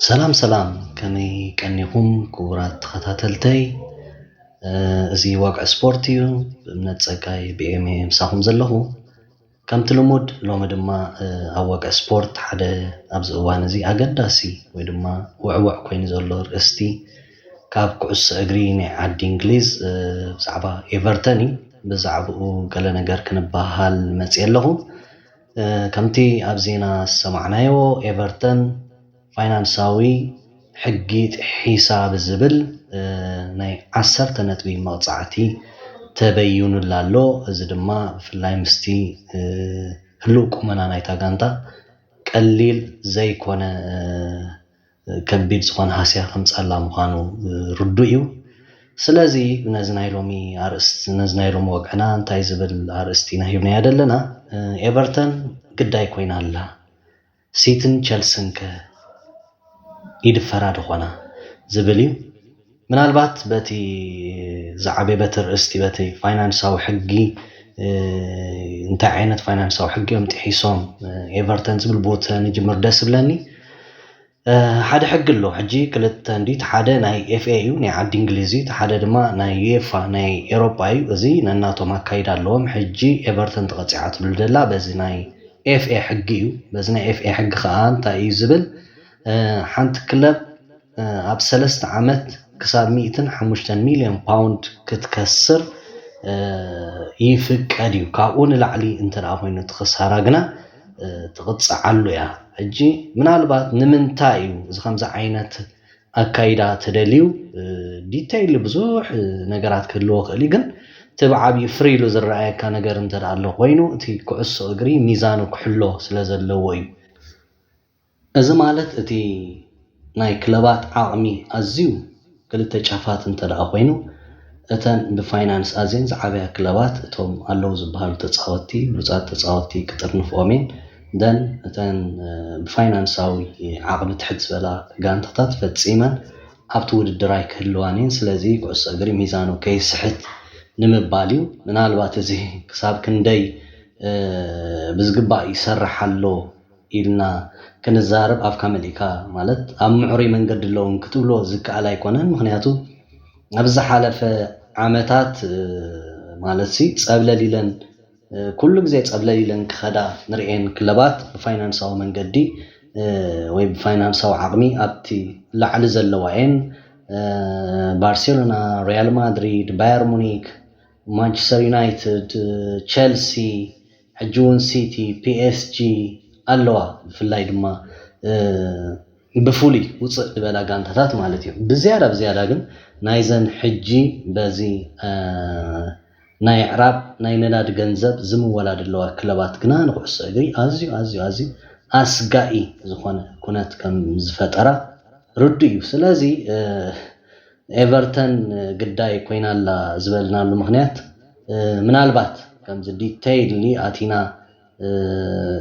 سلام سلام كمي كنيكم كورات خاتاتلتي ازي واقع سبورتيو بمنت ساقاي بإيمي مساهم زلهو كم تلمود لو مدما واقع سبورت حدا أبز اوان ازي اقداسي ويدما وعوع كوين زولو رأستي كاب كعس اقريني عاد انجليز بزعبا ايفرتاني بزعبو قال نقر كنباهال متسيلهو كمتي أبزينا سمعنايو ايفرتان فاينانساوي حقيت حساب الزبل ناي 10 نتبي مقطعتي تبين لالو እዚ ድማ ፍላይ ምስቲ ህሉቅ ቁመና ናይታ ጋንታ ቀሊል ዘይኮነ ከቢድ ዝኾነ ሃስያ ከምጻላ ምዃኑ ርዱእ እዩ ስለዚ ነዚ ናይ ሎሚ ኣርእስቲ ነዚ ናይ ሎሚ ወቅዕና እንታይ ዝብል ኣርእስቲና ሂብና ያደለና ኤቨርተን ግዳይ ኮይና ኣላ ሲቲን ቸልሲን ይድፈራ ድኾና ዝብል እዩ ምናልባት በቲ زعبي بتر استي بتي فاينانساو حقي انت عينت فاينانساو حقي ومتحيسوم ايفرتون زبل بوت نجمر داس بلاني حدا حق له حجي كلت انديت حدا ناي اف اي يو ناي عاد انجليزي حدا دما ناي يفا ناي اوروباي زي ناناتو ما كايدالهم حجي ايفرتون تقطعات بالدلا بزي ناي اف اي حقيو بزي ناي اف اي حق خان تا يزبل حنت كلب اب 3 عامات كساب 105 مليون باوند كتكسر يفقديو كاون العلي انت راهوين تخسارغنا تقصعلو يا اجي منالبات نمنتايو ز خمسه عينت اكايدا تدليو ديتيل بزوح نغرات كلو خلي كن تبعبي فريلو زرايكا نغر انت الله وينو تي كعسو اغري ميزانو كحلو سلازلو وي از مالت تي ناي كلبات عامي ازيو كلتا شافات انت لأخوينو اتن بفاينانس ازين زعبيا كلابات اتهم اللو زبهالو تتصاوتي بلوزات تتصاوتي كتر نفوامين دن اتن بفاينانساوي عقب تحدث بلا قانتطات فتسيمان عبتو الدراي كهلوانين سلازي قعص اقري ميزانو كي سحت نمباليو من البات زي كساب كندي بزقبا يسرح اللو إلنا كنزارب أفكا ملكا مالت أم معري من قد اللون كتولو زكا على يكونن مخنياتو أبزا حالة في عامتات مالتسي تسابلا ليلن كل جزي تسابلا ليلن كخدا نرئين كلبات بفاينانساو من قدي وي بفاينانساو عقمي أبتي لعل زلوين بارسيلونا ريال مدريد باير مونيك مانشستر يونايتد تشيلسي حجون سيتي بي اس جي اللوا في الليل ما بفولي وصل بلا قانتات مالتي بزيادة جن نايزن حجي بزي ناي عرب ناي نلاد جنزب زم ولاد اللوا كلبات جنا نقص أجري أزيو أسقائي زخانة كنت كم زفترة رديو سلازي إيفرتون قداي كوينا لا زبلنا المغنيات من البات كم زدي تايل لي أتينا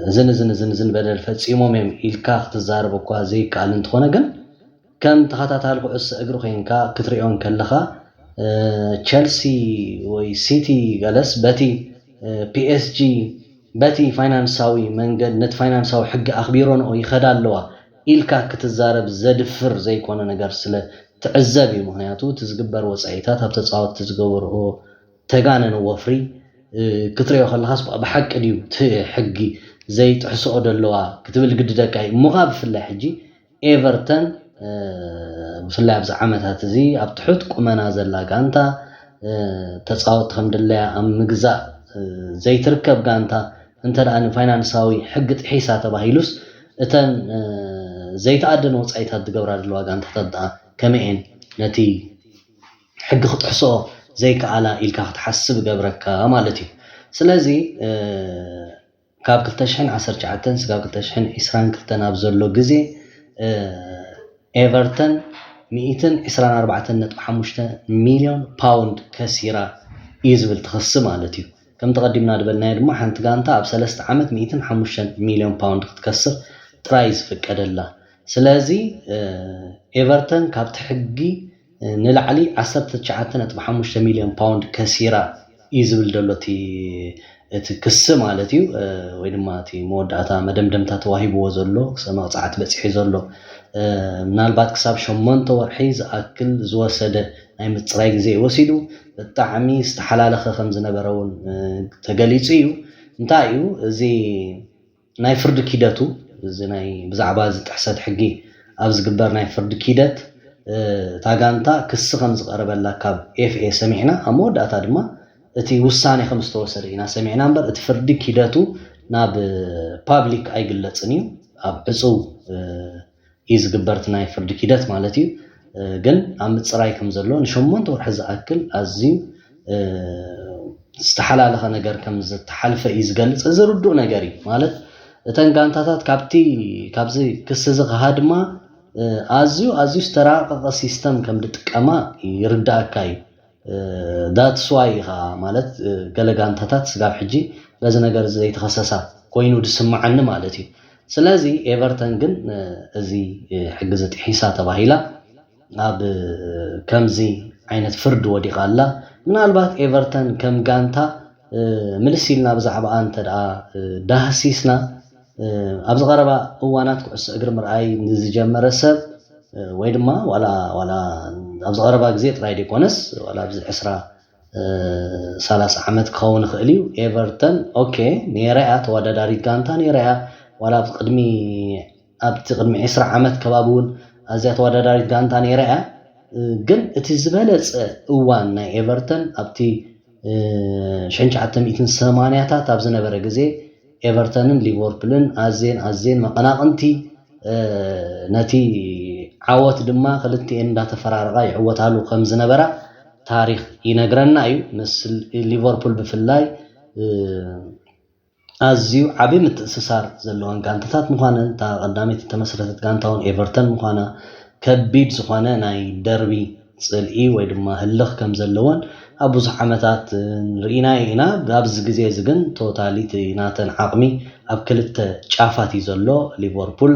زن بدل فتصيموم إلكا تزارب وكوا زي قال انتخونه جن كم تخاطات قعس اجرو خينكا كتريون كلخا تشيلسي وي سيتي جلس باتي بي اس جي باتي فاينانساوي منقد نت فاينانساوي حق اخبيرون او يخدالوا إلكا كتزارب زدفر زي كونه نغير سلا تعزبي مخنياتو تزغبر وصايتات هبتصاوت تزغور او تغانن وفري كتريو خلاص بحق ديو حقي زي تحسو دلوا كتبل قد دقاي مغاب في اللحجي ايفرتون بفلا بز عامتات زي اب تحط قمنا زلا غانتا تصاوت خمدليا ام مغزا زي تركب غانتا انت دان فاينانساوي حق حساب تباهيلوس اتن زي تعدن وصايتات تغبر دلوا غانتا تدا كمين نتي حق خطحسو زي كعلا إلكا تحسب قبرك مالتي سلازي كاب كلتشحن 19 سكاب كلتشحن إسران كلتنا بزولو جزي إيفرتون 124.5 مليون باوند كسيرة يزبل تخص مالتي كم تقدمنا دبلنا يدمو حانت قانتا ب 3 عامات 105 مليون باوند تكسر ترايز فك أدلا سلازي إيفرتون كاب تحقي نلعلي 19.5 مليون باوند كسيرة يزبل دلوتي ክስ ማለት እዩ ወይ ድማ እቲ መወዳእታ መደምደምታ ተዋሂብዎ ዘሎ ክሳብ መቕፃዕቲ በፂሑ ዘሎ ምናልባት ክሳብ 8 ወርሒ ዝኣክል ዝወሰደ ናይ ምፅራይ ግዜ ወሲዱ ብጣዕሚ ዝተሓላለኸ ከም ዝነበረ እውን ተገሊጹ እዩ እንታይ እዩ እዚ ናይ ፍርዲ ኪደቱ እዚ ናይ ብዛዕባ ዝጥሕሰት ሕጊ ኣብ ዝግበር ናይ ፍርዲ ኪደት ታጋንታ ክስ ከም ዝቀረበላ ካብ ኤፍኤ ሰሚዕና ኣብ መወዳእታ ድማ እቲ ውሳኔ ከም ዝተወሰደ ኢና ሰሚዕና እምበር እቲ ፍርዲ ኪደቱ ናብ ፓብሊክ ኣይግለጽን እዩ ኣብ ዕፁው እዩ ዝግበርቲ ናይ ፍርዲ ኪደት ማለት እዩ ግን ኣብ ምፅራይ ከም ዘሎ ን8 ወርሒ ዝኣክል ኣዝዩ ዝተሓላለኸ ነገር ከም ዝተሓልፈ እዩ ዝገልጽ እዚ ርዱእ ነገር እዩ ማለት እተን ጋንታታት ካብዚ ክስ ዝኸሃ ድማ ኣዝዩ ዝተራቐቐ ሲስተም ከም ዝጥቀማ ይርዳእካ እዩ ዳትስ ዋይ ኢኻ ማለት ገለ ጋንታታት ስጋብ ሕጂ በዚ ነገር ዘይተኸሰሳ ኮይኑ ድስምዓኒ ማለት እዩ ስለዚ ኤቨርተን ግን እዚ ሕጊ ዘጥሒሳ ተባሂላ ኣብ ከምዚ ዓይነት ፍርዲ ወዲቓ ኣላ ምናልባት ኤቨርተን ከም ጋንታ ምልስ ኢልና ብዛዕባኣ እንተደኣ ዳህሲስና ኣብ ዝቐረባ እዋናት ኩዕሶ እግሪ ምርኣይ ንዝጀመረ ሰብ ወይ ድማ ዋላ ኣብ ዝቐረባ ግዜ ጥራይ ደይኮነስ ዋላ ኣብዚ 30 ዓመት ክኸውን ይኽእል እዩ ኤቨርተን ኦኬ ነይረያ ተወዳዳሪት ጋንታ ነይረያ ዋላ ኣብቲ ቅድሚ 20 ዓመት ከባቢ እውን ኣዝያ ተወዳዳሪት ጋንታ ነይረያ ግን እቲ ዝበለፀ እዋን ናይ ኤቨርተን ኣብቲ 1980ታት ኣብ ዝነበረ ግዜ ኤቨርተንን ሊቨርፑልን ኣዝየን መቐናቕንቲ ነቲ ዓወት ድማ ክልቲአን እንዳተፈራረቓ ይዕወታሉ ከም ዝነበራ ታሪክ ይነግረና እዩ ምስ ሊቨርፑል ብፍላይ ኣዝዩ ዓብይ ምትእስሳር ዘለዎን ጋንታታት ምዃነን እታ ቀዳመይቲ ተመስረተት ጋንታ እውን ኤቨርተን ምዃና ከቢድ ዝኾነ ናይ ደርቢ ፅልኢ ወይ ድማ ህልኽ ከም ዘለዎን ኣብ ብዙሕ ዓመታት ርኢና ኢና ኣብዚ ግዜ እዚ ግን ቶታሊቲ ናተን ዓቕሚ ኣብ ክልተ ጫፋት እዩ ዘሎ ሊቨርፑል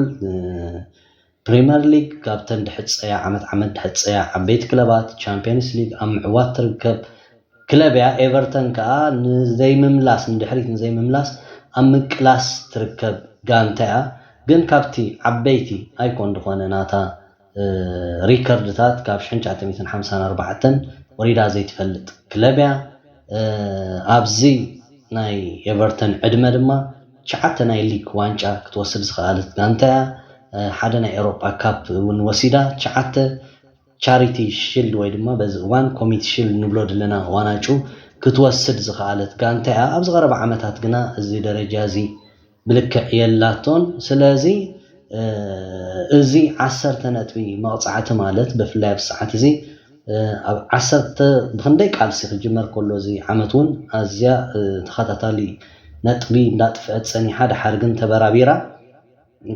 ፕሪምየር ሊግ ካብተን ድሕፀያ ዓመት ድሕፀያ ዓበይቲ ክለባት ቻምፒየንስ ሊግ ኣብ ምዕዋት ትርከብ ክለብ እያ ኤቨርተን ከዓ ንዘይምምላስ ንድሕሪት ንዘይምምላስ ኣብ ምቅላስ ትርከብ ጋንታ እያ ግን ካብቲ ዓበይቲ ኣይኮን ድኾነ ናታ ሪከርድታት ካብ 1954 ወሪዳ ዘይትፈልጥ ክለብ እያ ኣብዚ ናይ ኤቨርተን ዕድመ ድማ 9 ናይ ሊግ ዋንጫ ክትወስድ ዝኽኣለት ጋንታ እያ ሓደ ናይ ኤውሮፓ ካፕ እውን ወሲዳ 9 ቻሪቲ ሺልድ ወይ ድማ በዚ እዋን ኮሚቲ ሺልድ ንብሎ ዘለና ዋናጩ ክትወስድ ዝኽኣለት ጋንታ እያ ኣብ ዝቐረባ ዓመታት ግና እዚ ደረጃ እዚ ብልክዕ የላቶን ስለዚ እዚ 10 ነጥቢ መቕፃዕቲ ማለት ብፍላይ ኣብ ሰዓት እዚ ኣብ 10 ብክንደይ ቃልሲ ክጅመር ከሎ እዚ ዓመት እውን ኣዝያ ተኸታታሊ ነጥቢ እንዳጥፍአት ፀኒሓ ድሓር ግን ተበራቢራ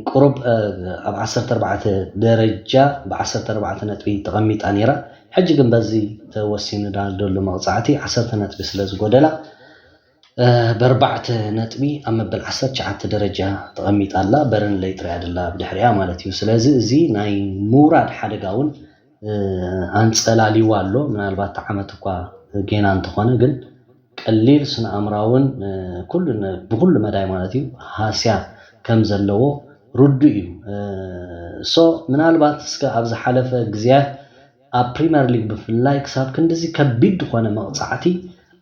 ቁሩብ ኣብ 14 ደረጃ ብ14 ነጥቢ ተቐሚጣ ነይራ ሕጂ ግን በዚ ተወሲኑ ዳሎ መቕፃዕቲ 10 ነጥቢ ስለ ዝጎደላ ብ4 ነጥቢ ኣብ መበል 19 ደረጃ ተቐሚጣ ኣላ በርንለይ ጥራይ ኣደላ ብድሕሪያ ማለት እዩ ስለዚ እዚ ናይ ምውራድ ሓደጋ እውን ኣንፀላሊዋ ኣሎ ምናልባት ዓመት እኳ ጌና እንተኾነ ግን ቀሊል ስነ ኣእምራውን ብኩሉ መዳይ ማለት እዩ ሃስያ ከም ዘለዎ ሩዱ እዩ ሶ ምናልባት እስከ ኣብ ዝሓለፈ ግዜያት ኣብ ፕሪምየር ሊግ ብፍላይ ክሳብ ክንደዚ ከቢድ ዝኾነ መቕፃዕቲ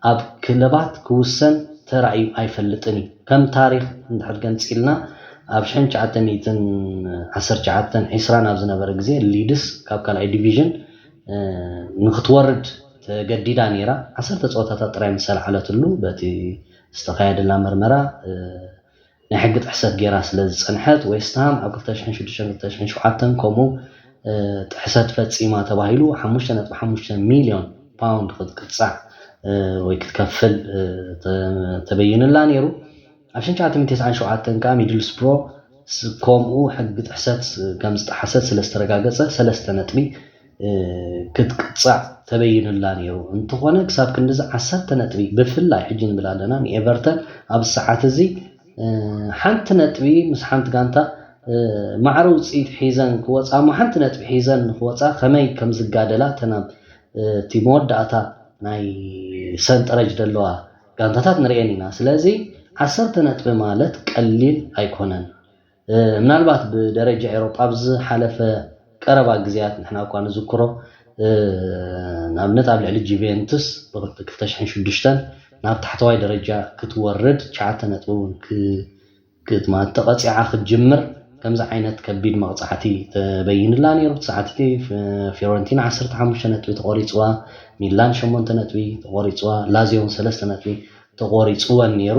ኣብ ክለባት ክውሰን ተራእዩ ኣይፈልጥን እዩ ከም ታሪክ እንድሕር ገንፂልና ኣብ 1919 ኣብ ዝነበረ ግዜ ሊድስ ካብ ካልኣይ ዲቪዥን ንክትወርድ ተገዲዳ ነይራ 10 ፀወታታት ጥራይ ምሰልዓለትሉ በቲ ዝተኻየደላ መርመራ ናይ ሕጊ ጥሕሰት ጌራ ስለ ዝፀንሐት ዌስትሃም ኣብ 2006-2007 ከምኡ ጥሕሰት ፈፂማ ተባሂሉ 5.5 ሚልዮን ፓውንድ ክትቅፃዕ ወይ ክትከፍል ተበይንላ ነይሩ ኣብ 1997 ከዓ ሚድልስብሮ ከምኡ ሕጊ ጥሕሰት ከም ዝጠሓሰት ስለ ዝተረጋገፀ 3 ነጥቢ ክትቅፃዕ ተበይንላ ነይሩ እንትኾነ ክሳብ ክንደዚ 10 ነጥቢ ብፍላይ ሕጂ ንብል ኣለና ንኤቨርተን ኣብ ሰዓት እዚ ሓንቲ ነጥቢ ምስ ሓንቲ ጋንታ ማዕረ ውፅኢት ሒዘን ክወፃ ሓንቲ ነጥቢ ሒዘን ክወፃ ከመይ ከም ዝጋደላ ተናብ እቲ መወዳእታ ናይ ሰንጠረዥ ዘለዋ ጋንታታት ንሪአኒና ስለዚ 10 ነጥቢ ማለት ቀሊል ኣይኮነን ምናልባት ብደረጃ ኤውሮጳ ኣብዚ ሓለፈ ቀረባ ግዚያት ንሕና እኳ ንዝክሮ ንኣብነት ኣብ ልዕሊ ጁቬንቱስ ብ2006 ናብ ታሕተዋይ ደረጃ ክትወርድ 9 ነጥቢ እውን ክትማት ተቐፂዓ ክትጅምር ከምዚ ዓይነት ከቢድ መቕፃዕቲ ተበይንላ ነይሩ ሰዓትቲ ፊዮረንቲና 15 ነጥቢ ተቆሪፅዋ ሚላን 8 ነጥቢ ተቆሪፅዋ ላዚዮን 3 ነጥቢ ተቆሪፅወን ነይሩ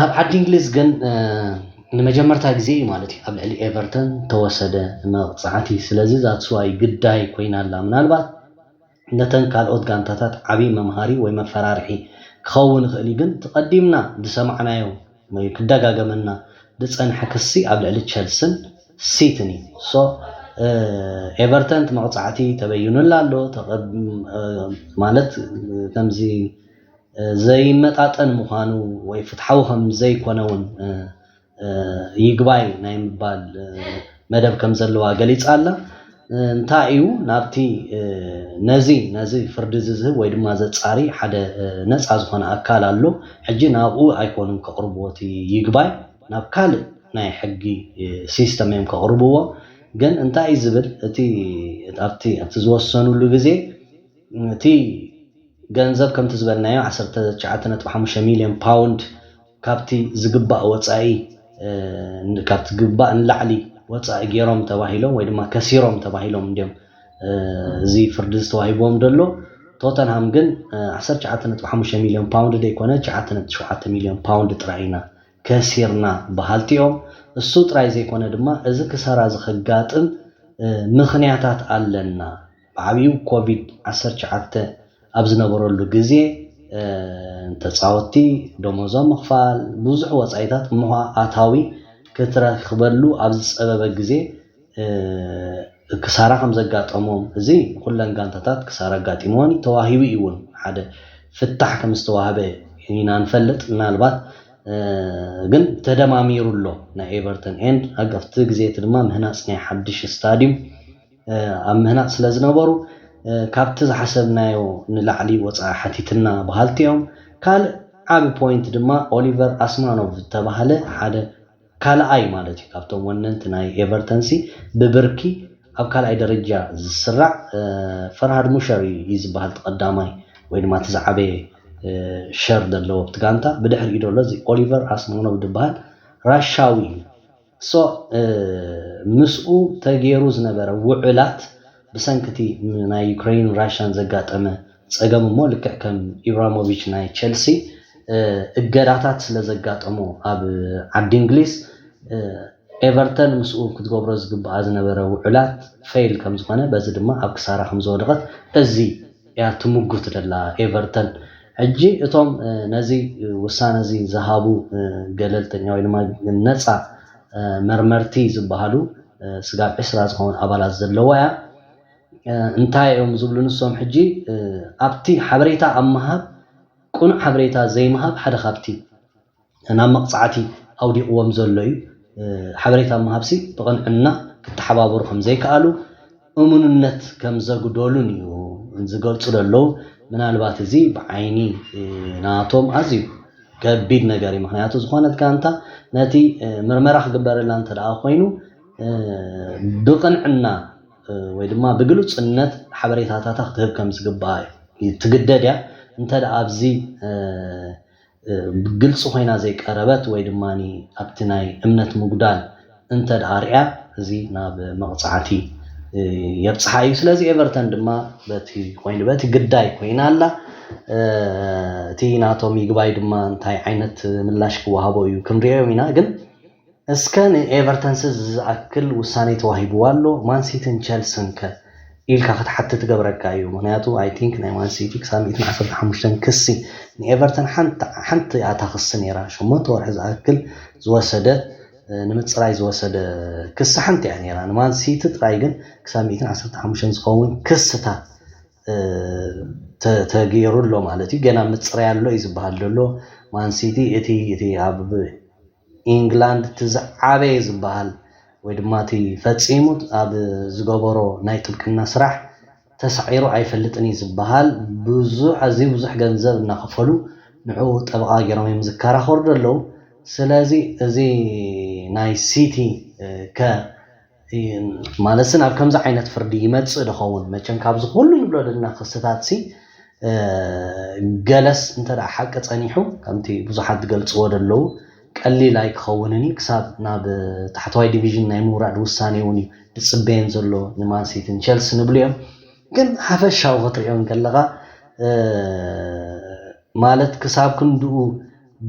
ኣብ ዓዲ እንግሊዝ ግን ንመጀመርታ ግዜ ማለት እዩ ኣብ ልዕሊ ኤቨርተን ተወሰደ መቕፃዕቲ ስለዚ ዛትስዋይ ግዳይ ኮይናላ ምናልባት ነተን ካልኦት ጋንታታት ዓብይ መምሃሪ ወይ መፈራርሒ ክኸውን ይኽእል ግን ተቐዲምና ዝሰማዕናዮ ወይ ክደጋገመና ዝፀንሐ ክሲ ኣብ ልዕሊ ቸልስን ሲቲን ሶ ኤቨርተን መቕፃዕቲ ተበይኑላ ኣሎ ማለት ከምዚ ዘይመጣጠን ምዃኑ ወይ ፍትሓዊ ከም ዘይኮነውን ይግባይ ናይ ምባል መደብ ከም ዘለዋ ገሊፃ ኣላ እንታይ እዩ ናብቲ ነዚ ፍርዲ ዝዝህብ ወይ ድማ ዘፃሪ ሓደ ነፃ ዝኾነ ኣካል ኣሎ ሕጂ ናብኡ ኣይኮኑን ከቕርብዎት ይግባይ ናብ ካልእ ናይ ሕጊ ሲስተም እዮም ከቕርብዎ ግን እንታይ እዩ ዝብል ኣብቲ ዝወሰኑሉ ግዜ እቲ ገንዘብ ከምቲ ዝበልናዮ 19.5 ሚልዮን ፓውንድ ካብቲ ዝግባእ ወፃኢ ካብቲ ግባእ ንላዕሊ ወፃኢ ገይሮም ተባሂሎም ወይ ድማ ከሲሮም ተባሂሎም እንዲም እዚ ፍርዲ ዝተዋሂቦም ደሎ ቶተንሃም ግን 19.5 ሚልዮን ፓውንድ ደይኮነ 9.7 ሚልዮን ፓውንድ ጥራይና ከሲርና በሃልቲኦም እሱ ጥራይ ዘይኮነ ድማ እዚ ክሰራ ዝኸጋጥም ምኽንያታት ኣለና ብዓብዩ ኮቪድ-19 ኣብ ዝነበረሉ ግዜ ተፃወቲ ደሞዞም ምኽፋል ብዙሕ ወፃኢታት እሞ ኣታዊ ክትረክበሉ ኣብ ዝፀበበ ግዜ ክሳራ ከም ዘጋጠሞም እዚ ኩለን ጋንታታት ክሳራ ጋጢሞን ተዋሂቡ እውን ሓደ ፍታሕ ከም ዝተዋህበ ኢና ንፈልጥ ምናልባት ግን ተደማሚሩሎ ናይ ኤቨርተን ኤንድ ኣገፍቲ ግዜት ድማ ምህናፅ ናይ ሓድሽ ስታዲየም ኣብ ምህናፅ ስለ ዝነበሩ ካብቲ ዝሓሰብናዮ ንላዕሊ ወፃኢ ሓቲትና በሃልቲኦም ካልእ ዓብ ፖይንት ድማ ኦሊቨር ኣስማኖቭ ዝተባሃለ ሓደ ካልኣይ ማለት እዩ ካብቶም ወነንቲ ናይ ኤቨርተንሲ ብብርኪ ኣብ ካልኣይ ደረጃ ዝስራዕ ፈርሃድ ሙሸር እዩ ዝበሃል ተቐዳማይ ወይ ድማ ትዝዓበየ ሸር ዘለዎ ብትጋንታ ብድሕሪኡ ደሎ እዚ ኦሊቨር ኣስማኖቭ ዝበሃል ራሻዊ እዩ ሶ ምስኡ ተገይሩ ዝነበረ ውዕላት ብሰንክቲ ናይ ዩክሬን ራሽያን ዘጋጠመ ፀገም እሞ ልክዕ ከም ኢብራሞቪች ናይ ቸልሲ እገዳታት ስለ ዘጋጠሞ ኣብ ዓዲ እንግሊዝ ኤቨርተን ምስኡ ክትገብሮ ዝግባኣ ዝነበረ ውዕላት ፌይል ከም ዝኾነ በዚ ድማ ኣብ ክሳራ ከም ዝወደቐት እዚ እያ ትምጉት ደላ ኤቨርተን ሕጂ እቶም ነዚ ውሳነ እዚ ዝሃቡ ገለልተኛ ወይ ድማ ነፃ መርመርቲ ዝበሃሉ ስጋብ 20 ዝኾኑ ኣባላት ዘለዋ እያ እንታይ እዮም ዝብሉ ንሶም ሕጂ ኣብቲ ሓበሬታ ኣብ ምሃብ ቁኑዕ ሓበሬታ ዘይምሃብ ሓደ ካብቲ ናብ መቕፃዕቲ ኣውዲቕዎም ዘሎ እዩ ሓበሬታ ምሃብሲ ብቕንዕና ክተሓባበሩ ከም ዘይከኣሉ እሙንነት ከም ዘጉደሉን እዩ ዝገልፁ ደለው ምናልባት እዚ ብዓይኒ ናቶም ኣዝዩ ከቢድ ነገር እዩ ምክንያቱ ዝኾነት ጋንታ ነቲ ምርመራ ክግበረላ እንተደኣ ኮይኑ ብቕንዕና ወይ ድማ ብግሉፅነት ሓበሬታታት ክትህብ ከም ዝግባእ ትግደድ እያ እንተደኣ ኣብዚ ግልፂ ኮይና ዘይቀረበት ወይ ድማ ኣብቲ ናይ እምነት ምጉዳል እንተደኣ ርያ እዚ ናብ መቕፃዕቲ የብፅሓ እዩ ስለዚ ኤቨርተን ድማ በቲ ግዳይ ኮይና ኣላ እቲ ናቶም ይግባይ ድማ እንታይ ዓይነት ምላሽ ክወሃቦ እዩ ክንሪኦም ኢና ግን እስከ ንኤቨርተንስ ዝኣክል ውሳኔ ተዋሂብዎ ኣሎ ማንሲቲን ቸልስን ከ ኢልካ ክትሓትት ትገብረካ እዩ ምክንያቱ ኣይ ቲንክ ናይ ማንሲቲ ክሳብ 115 ክሲ ንኤቨርተን ሓንቲ ኣታ ክሲ ነይራ 8 ወርሒ ዝኣክል ዝወሰደ ንምፅራይ ዝወሰደ ክሲ ሓንቲ እያ ነይራ ንማንሲቲ ጥራይ ግን ክሳብ 115 ዝኸውን ክስታት ተገይሩሎ ማለት እዩ ገና ምፅራይ ኣሎ እዩ ዝበሃል ዘሎ ማንሲቲ እቲ ኣብ ኢንግላንድ ትዝዓበየ ዝበሃል ወይ ድማ እቲ ፈፂሙ ኣብ ዝገበሮ ናይ ጥብቅና ስራሕ ተሳዒሩ ኣይፈልጥን እዩ ዝበሃል ኣዝዩ ብዙሕ ገንዘብ እናኸፈሉ ንዑ ጠበቃ ገይሮም ይምዝካራ خرد ለው ስለዚህ እዚ ናይ ሲቲ ከ ማለስን ኣብ ከምዛ ዓይነት ፍርዲ ይመጽእ ድኸውን መቸን ካብዚ ሁሉ ንብሎ ደና ክስተታት ሲ ገለስ እንተዳ ሓቂ ጸኒሑ ከምቲ ብዙሓት ገልጽዎ ደለው ቀሊል ኣይክኸውንኒ ክሳብ ናብ ታሕተዋይ ዲቪዥን ናይ ምውራድ ውሳኔ እውን ድጽበየን ዘሎ ንማን ሲቲን ቸልሲ ንብሉ እዮም ግን ሓፈሻው ክትሪኦም ከለኻ ማለት ክሳብ ክንድኡ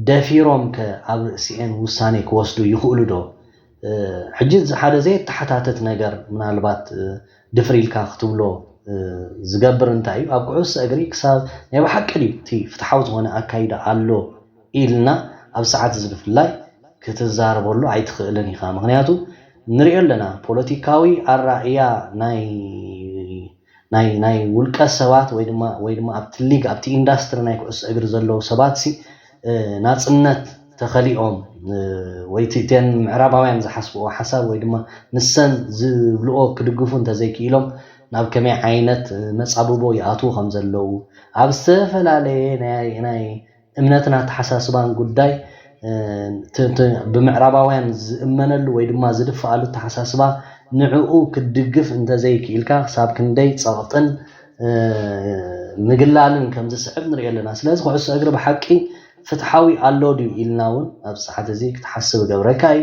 ደፊሮም ከአብ ርእሲኤን ውሳኔ ክወስዱ ይኽእሉ ዶ ሕጂ ሓደ ዘይተሓታተት ነገር ምናልባት ድፍሪልካ ክትብሎ ዝገብር እንታይ ኣብ ኩዕሶ እግሪ ክሳብ ናይ ብሓቂ እቲ ፍትሓዊ ዝኾነ ኣካይዳ ኣሎ ኢልና ኣብ ሰዓት እዚ ብፍላይ ክትዛረበሉ ኣይትኽእልን ኢኻ ምክንያቱ ንሪኦ ኣለና ፖለቲካዊ ኣራእያ ናይ ውልቀ ሰባት ወይ ድማ ኣብቲ ሊግ ኣብቲ ኢንዳስትሪ ናይ ኩዕሶ እግሪ ዘለዉ ሰባት ሲ ናጽነት ተኸሊኦም ወይ ተን ምዕራባውያን ዝሓስብዎ ሓሳብ ወይ ድማ ንሰን ዝብልኦ ክድግፉ እንተዘይክኢሎም ናብ ከመይ ዓይነት መጻብቦ ይኣትዉ ከም ዘለዉ ኣብ ዝተፈላለየ ናይ እምነትና ተሓሳስባን ጉዳይ ብምዕራባውያን ዝእመነሉ ወይ ድማ ዝድፍኣሉ ተሓሳስባ ንዕኡ ክድግፍ እንተዘይክኢልካ ክሳብ ክንደይ ጸቕጥን ምግላልን ከም ዝስዕብ ንሪኦ ኣለና ስለዚ ኩዕሶ እግሪ ብሓቂ ፍትሓዊ ኣሎ ድዩ ኢልና እውን ኣብ ሰዓት እዚ ክትሓስብ ገብረካ እዩ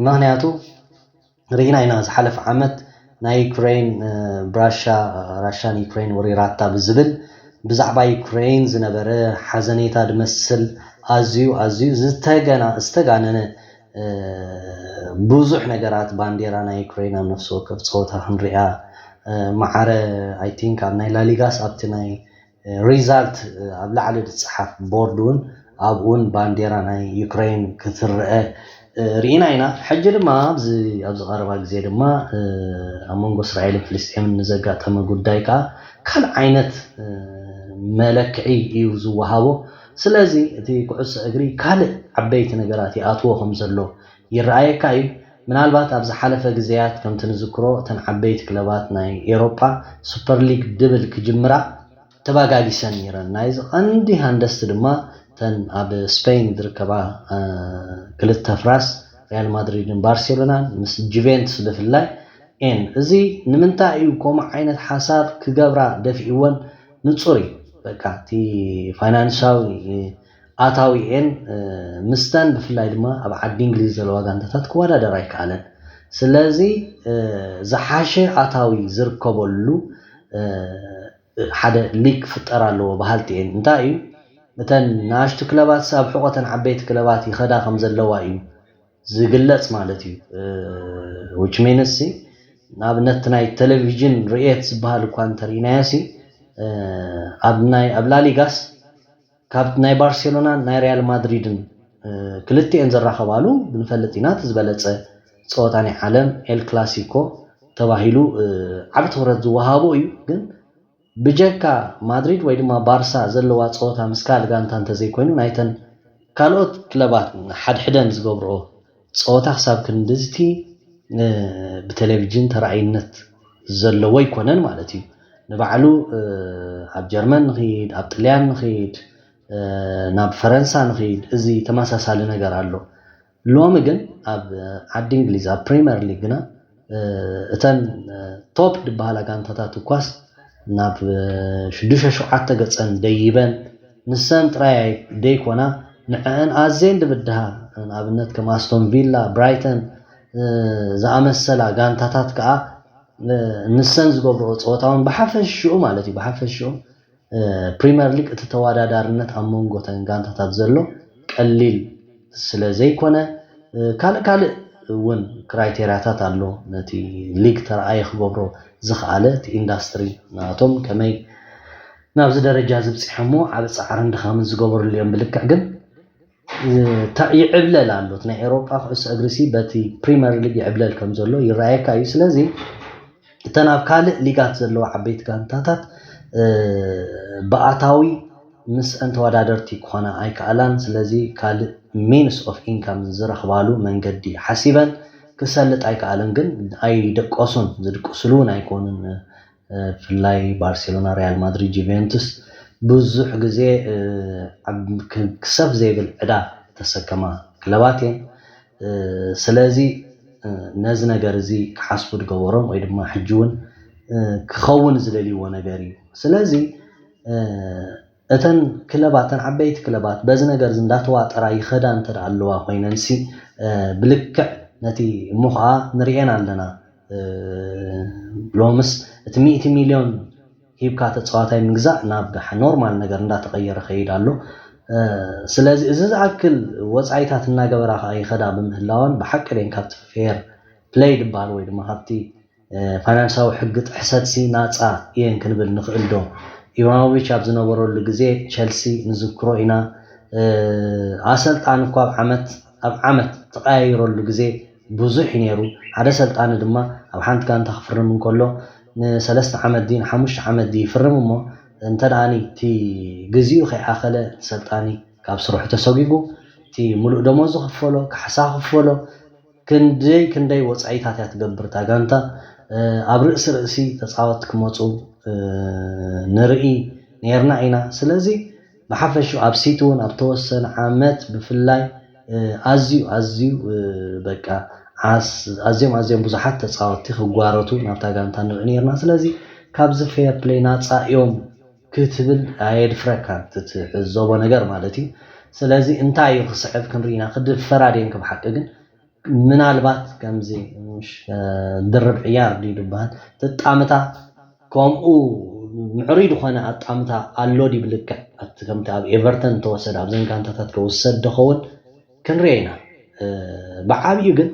ምክንያቱ ርኢና ኢና ዝሓለፈ ዓመት ናይ ዩክሬን ራሽያን ዩክሬን ወሪራታ ብዝብል ብዛዕባ ዩክሬን ዝነበረ ሓዘኔታ ድመስል ኣዝዩ ዝተጋነነ ብዙሕ ነገራት ባንዴራ ናይ ዩክሬን ኣብ ነፍሲ ወከፍ ፀወታ ክንሪኣ ማዕረ ኣይ ቲንክ ኣብ ናይ ላሊጋስ ኣብቲ ናይ ሪዛልት ኣብ ላዕሊ ዝፅሓፍ ቦርድ እውን ኣብኡን ባንዴራ ናይ ዩክሬን ክትርአ ርኢና ኢና ሕጂ ድማ ኣብዚ ቀረባ ግዜ ድማ ኣብ መንጎ እስራኤልን ፍልስጤምን ንዘጋጠመ ጉዳይ ከዓ ካልእ ዓይነት መለክዒ እዩ ዝወሃቦ ስለዚ እቲ ኩዕሶ እግሪ ካልእ ዓበይቲ ነገራት ይኣትዎ ከም ዘሎ ይረኣየካ እዩ ምናልባት ኣብ ዝሓለፈ ግዜያት ከምቲ ንዝክሮ እተን ዓበይቲ ክለባት ናይ ኤውሮጳ ሱፐር ሊግ ድብል ክጅምራ ተባጋጊሰን ነይረን ናይዚ ቀንዲ ሃንደስቲ ድማ ተን ኣብ ስፔን ዝርከባ ክልተ ፍራስ ሪያል ማድሪድን ባርሴሎናን ምስ ጁቬንቱስ ብፍላይ እዚ ንምንታይ እዩ ከምኡ ዓይነት ሓሳብ ክገብራ ደፊእወን ንጹር እዩ በቃ እቲ ፋይናንሻዊ ኣታዊኤን ምስተን ብፍላይ ድማ ኣብ ዓዲ እንግሊዝ ዘለዋ ጋንታታት ክወዳደራ ኣይከኣለን ስለዚ ዝሓሸ ኣታዊ ዝርከበሉ ሓደ ሊግ ፍጠር ኣለዎ ባህልቲኤን እንታይ እዩ እተን ናሽቱ ክለባት ኣብ ሕቆተን ዓበይቲ ክለባት ይኸዳ ከም ዘለዋ እዩ ዝግለጽ ማለት እዩ which means ንኣብነት ናይ ቴሌቪዥን ርኤት ዝበሃል እኳ እንተሪእናዮሲ ኣብ ላሊጋስ ካብ ናይ ባርሴሎናን ናይ ሪያል ማድሪድን ክልቲአን ዝራኸባሉ ብንፈልጥ ኢና ዝበለጸ ፀወታ ናይ ዓለም ኤል ክላሲኮ ተባሂሉ ዓብ ትኹረት ዝወሃቦ እዩ ግን ብጀካ ማድሪድ ወይ ድማ ባርሳ ዘለዋ ፀወታ ምስ ካልእ ጋንታ እንተዘይኮይኑ ናይተን ካልኦት ክለባት ሓድሕደን ዝገብርኦ ፀወታ ክሳብ ክንድዝቲ ብቴሌቪዥን ተራእይነት ዘለዎ ይኮነን ማለት እዩ ንባዕሉ ኣብ ጀርመን ንኸይድ ኣብ ጣልያን ንኸይድ ናብ ፈረንሳ ንኸይድ እዚ ተመሳሳሊ ነገር ኣሎ ሎሚ ግን ኣብ ዓዲ እንግሊዝ ኣብ ፕሪምየር ሊግ ግና እተን ቶፕ ዝበሃላ ጋንታታት እኳስ ናብ 6-7 ገፀን ደይበን ንሰን ጥራይ ደይኮና ንዕአን ኣዝየን ድብድሃ ንኣብነት ከም ኣስቶን ቪላ ብራይተን ዝኣመሰላ ጋንታታት ከዓ ንሰን ዝገብርኦ ፀወታውን ብሓፈሽኡ ማለት እዩ ብሓፈሽኡ ፕሪምየር ሊግ እቲ ተወዳዳርነት ኣብ መንጎተን ጋንታታት ዘሎ ቀሊል ስለ ዘይኮነ ካልእ እውን ክራይቴርያታት ኣሎ ነቲ ሊግ ተረኣየ ክገብሮ ዝኽኣለ እቲ ኢንዳስትሪ ናቶም ከመይ ናብዚ ደረጃ ዝብፅሐሞ ዓብ ፃዕርን ድኻምን ዝገበሩሉ እዮም ብልክዕ ግን ይዕብለል ኣሎ እቲ ናይ ኤውሮጳ ኩዕሶ እግሪ በቲ ፕሪምየር ሊግ ይዕብለል ከም ዘሎ ይረኣየካ እዩ ስለዚ እተን ኣብ ካልእ ሊጋት ዘለዋ ዓበይቲ ጋንታታት ብኣታዊ ምስአን ተወዳደርቲ ክኾና ኣይከኣላን ስለዚ ካልእ ሚንስ ኦፍ ኢንካም ዝረኽባሉ መንገዲ ሓሲበን ክሰልጥ ኣይከኣለን ግን ኣይደቆሱን ዝድቅስሉ እውን ኣይኮኑን ብፍላይ ባርሴሎና ሪያል ማድሪድ ጁቬንቱስ ብዙሕ ግዜ ክሰብ ዘይብል ዕዳ ተሰከማ ክለባት እየን ስለዚ ነዚ ነገር እዚ ክሓስቡ ድገበሮም ወይ ድማ ሕጂ እውን ክኸውን ዝደልይዎ ነገር እዩ ስለዚ እተን ክለባተን ዓበይቲ ክለባት በዚ ነገር እንዳተዋጠራ ይኸዳ እንተዳ ኣለዋ ኮይነንሲ ብልክዕ ነቲ እሙኻ ንሪአን ኣለና ሎምስ እቲ 100 ሚልዮን ሂብካ ተፃዋታይ ምግዛእ ናብ ኖርማል ነገር እንዳተቀየረ ኸይድ ኣሎ ስለዚ እዚ ዝኣክል ወፃኢታት እናገበራ ይኸዳ ብምህላውን ብሓቂ ደን ካብቲ ፌር ፕሌይ ድባል ወይ ድማ ካብቲ ፋይናንሳዊ ሕጊ ጥሕሰት ናፃ እየን ክንብል ንኽእል ዶ ኢብራሂሞቪች ኣብ ዝነበረሉ ግዜ ቸልሲ ንዝክሮ ኢና ኣሰልጣኒ እኳ ኣብ ዓመት ተቀያይረሉ ግዜ ብዙሕ ነይሩ ሓደ ሰልጣኒ ድማ ኣብ ሓንቲ ጋንታ ክፍርም እንከሎ ን3 ዓመት ዲ 5 ዓመት ዲ ይፍርም እሞ እንተዳኒ እቲ ግዜኡ ከይኣኸለ ሰልጣኒ ካብ ስርሑ ተሰጊጉ እቲ ሙሉእ ደሞዝ ክፈሎ ካሕሳ ክፈሎ ክንደይ ወፃኢታት እያ ትገብር እታ ጋንታ ኣብ ርእሲ ተፃወት ክመፁ ንርኢ ነርና ኢና ስለዚ ብሓፈሹ ኣብ ሲቲ እውን ኣብ ተወሰነ ዓመት ብፍላይ ኣዝዩ በቃ ኣዝዮም ብዙሓት ተፃወቲ ክጓረቱ ናብታ ጋንታ ንርኢ ነርና ስለዚ ካብዚ ፌር ፕሌይ ናፃ እዮም ክትብል ኣየድፍረካን ትዕዘቦ ነገር ማለት እዩ ስለዚ እንታይ እዩ ክስዕብ ክንሪኢና ክድፈራድየን ክብሓቂ ግን ምናልባት ከምዚ ድርብ ዕያር ድበሃል ተጣምታ ከምኡ ምዕሩይ ዝኾነ ኣጣምታ ኣሎ ዲብልክዕ ከምቲ ኣብ ኤቨርተን ተወሰደ ኣብ ዘን ጋንታታት ክውሰድ ድኸውን ክንሪአ ኢና ብዓብዩ ግን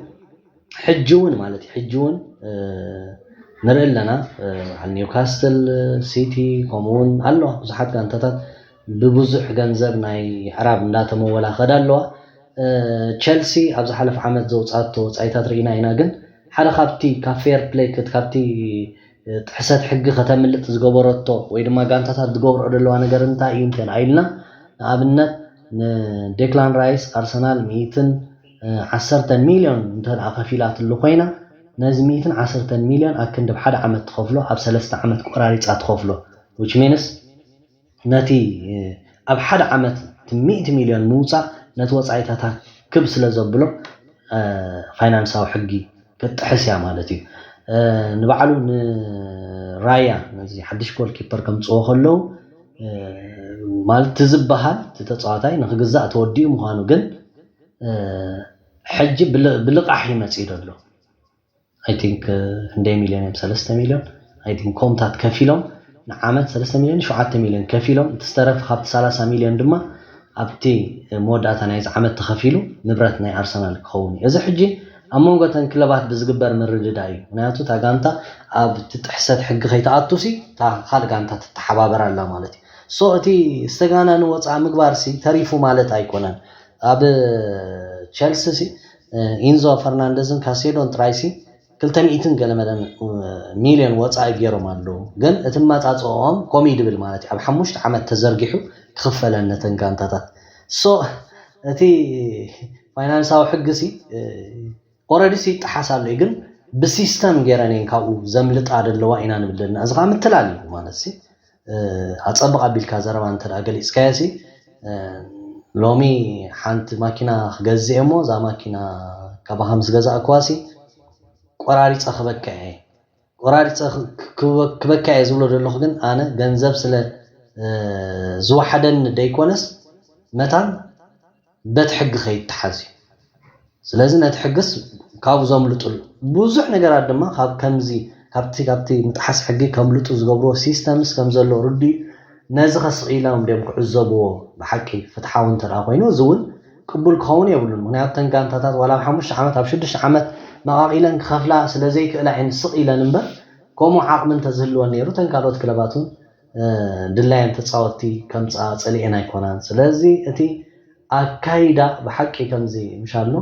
ሕጂ እውን ማለት እዩ ሕጂ እውን ንርኢ ኣለና ኒውካስትል ሲቲ ከምኡውን ኣለዋ ብዙሓት ጋንታታት ብብዙሕ ገንዘብ ናይ ዕራብ እንዳተመወላ ኸዳ ኣለዋ ቸልሲ ኣብ ዝሓለፈ ዓመት ዘውፃቶ ወፃኢታት ርኢና ኢና ግን ሓደ ካብቲ ካብ ፌር ፕሌይ ካብቲ ጥሕሰት ሕጊ ከተምልጥ ዝገበረቶ ወይ ድማ ጋንታታት ዝገብርኦ ዘለዋ ነገር እንታይ እዩ እንተኢልና ንኣብነት ዴክላን ራይስ ኣርሰናል 110 ሚልዮን እንተደኣ ከፊላትሉ ኮይና ነዚ 110 ሚልዮን ኣብ ክንዲ ሓደ ዓመት ትኸፍሎ ኣብ 3 ዓመት ቆራሪፃ ትኸፍሎ which means ነቲ ኣብ ሓደ ዓመት 100 ሚልዮን ምውፃእ ነቲ ወፃኢታት ክብ ስለ ዘብሎ ፋይናንሳዊ ሕጊ ክትጥሕስ እያ ማለት እዩ ንባዕሉ ንራያ ነዚ ሓድሽ ጎል ኪፐር ከምፅዎ ከለዉ ማለት ዝበሃል ተፃዋታይ ንክግዛእ ተወዲኡ ምዃኑ ግን ሕጂ ብልቃሕ ይመፅእ ደሎ I think 1 ሚልዮን 3 ሚልዮን I think ኮምታት ከፊሎም ንዓመት 3 ሚልዮን 7 ሚልዮን ከፊሎም ተስተረፍ ካብቲ 30 ሚልዮን ድማ ኣብቲ መወዳእታ ናይ ዓመት ተኸፊሉ ንብረት ናይ ኣርሰናል ክኸውን እዚ ሕጂ ኣብ መንጎተን ክለባት ብዝግበር ምርድዳ እዩ ምክንያቱ እታ ጋንታ ኣብ ትጥሕሰት ሕጊ ከይተኣቱሲ እታ ካልእ ጋንታ ትተሓባበር ኣላ ማለት እዩ ሶ እቲ ዝተጋነኑ ወፃኢ ምግባርሲ ተሪፉ ማለት ኣይኮነን ኣብ ቸልሲ ኢንዞ ፈርናንደዝን ካሴዶን ጥራይሲ 200 ገለመለ ሚልዮን ወፃኢ ገይሮም ኣለዉ ግን እቲ መፃፅኦም ኮሚድ ብል ማለት እዩ ኣብ 5 ዓመት ተዘርጊሑ ክኽፈለን ነተን ጋንታታት ሶ እቲ ፋይናንሳዊ ሕጊሲ ኦልሬዲ ይጥሓስ ኣሎ ግን ብሲስተም ገይረነን ካብኡ ዘምልጣ ደለዋ ኢና ንብለና እዚ ከዓ ምትላል እዩ ማለት ሲ ኣፀብቕ ኣቢልካ ዘረባ እንተደኣ ገሊፅካየሲ ሎሚ ሓንቲ ማኪና ክገዝእ እሞ እዛ ማኪና ካባኻ ምስ ገዛእክዋሲ ቆራሪፀ ክበካ እየ ዝብሎ ዘለኹ ግን ኣነ ገንዘብ ስለ ዝወሓደን ደይኮነስ መታን በቲ ሕጊ ከይትሓዝ እዩ ስለዚ ነቲ ሕግስ ካብኡ ዘምልጡሉ ብዙሕ ነገራት ድማ ካብ ከምዚ ካብቲ ምጥሓስ ሕጊ ከምልጡ ዝገብሮ ሲስተምስ ከም ዘሎ ርድዩ ነዚ ከስኢሎም ደም ክዕዘብዎ ብሓቂ ፍትሓዊ እንተደኣ ኮይኑ እዚ እውን ቅቡል ክኸውን የብሉን ምክንያቱ ተን ጋንታታት ዋላ 5 ዓመት ኣብ 6 ዓመት መቃቂለን ክኸፍላ ስለዘይክእላ እየን ስቕ ኢለን እምበር ከምኡ ዓቕሚ እንተዝህልወን ነይሩ ተን ካልኦት ክለባት እውን ድላየን ተፃወቲ ከምፃ ፀሊአን ኣይኮናን ስለዚ እቲ ኣካይዳ ብሓቂ ከምዚ ምሻሎ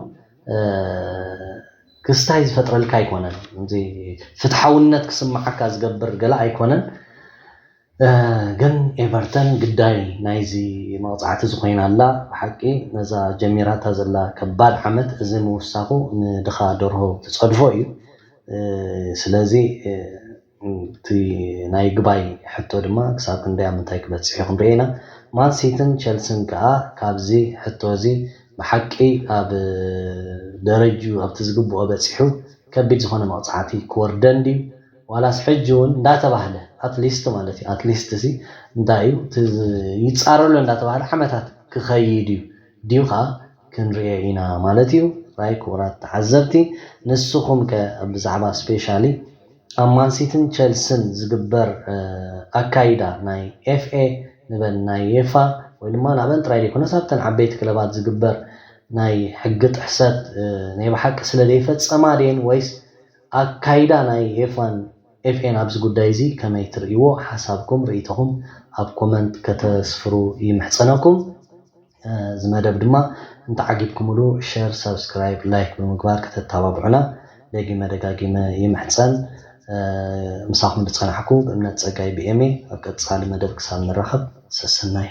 ክስታይ ዝፈጥረልካ ኣይኮነን እንዚ ፍትሓውነት ክስማዓካ ዝገብር ገላ ኣይኮነን ግን ኤቨርተን ግዳይ ናይዚ መቕፃዕቲ ዝኾይና ኣላ ብሓቂ ነዛ ጀሚራታ ዘላ ከባድ ዓመት እዚ ምውሳኹ ንድኻ ደርሆ ትፀድፎ እዩ ስለዚ تي ناي جباي حتى دما كساب كنديا منتاي كبتصح يكون رينا مان سيتن تشيلسن كا كابزي حتى زي بحقي اب درجو اب تزغبو بصحو كبيد زخونه مقصعتي كوردن دي ولا سحجون داتا بحله اتليست مالتي اتليست سي دايو يتصارلو داتا بحله حمتات كخيديو ديوخا كنرينا مالتيو راي كورات تعذبتي نسخم كبزعبا سبيشالي امان سيتن تشيلسن زغبر اكايدا ناي اف اي نبل ناي يفا ولما نابن تراي كنا سابتن عبيت كلبات زغبر ناي حقت حسد ناي بحق سلالي فصما دين ويس اكايدا ناي يفان اف ان ابز غدايزي كما يتريو حسابكم ريتهم اب كومنت كتسفرو يمحصنكم زمدب دما انت عجبكملو شير سبسكرايب لايك بمغبار كتتابعونا دغي مدغاغيمه يمحصن مساخم بتصنحكم بامنت صقاي بيامي اقصال مدب كسال نرحب سسناي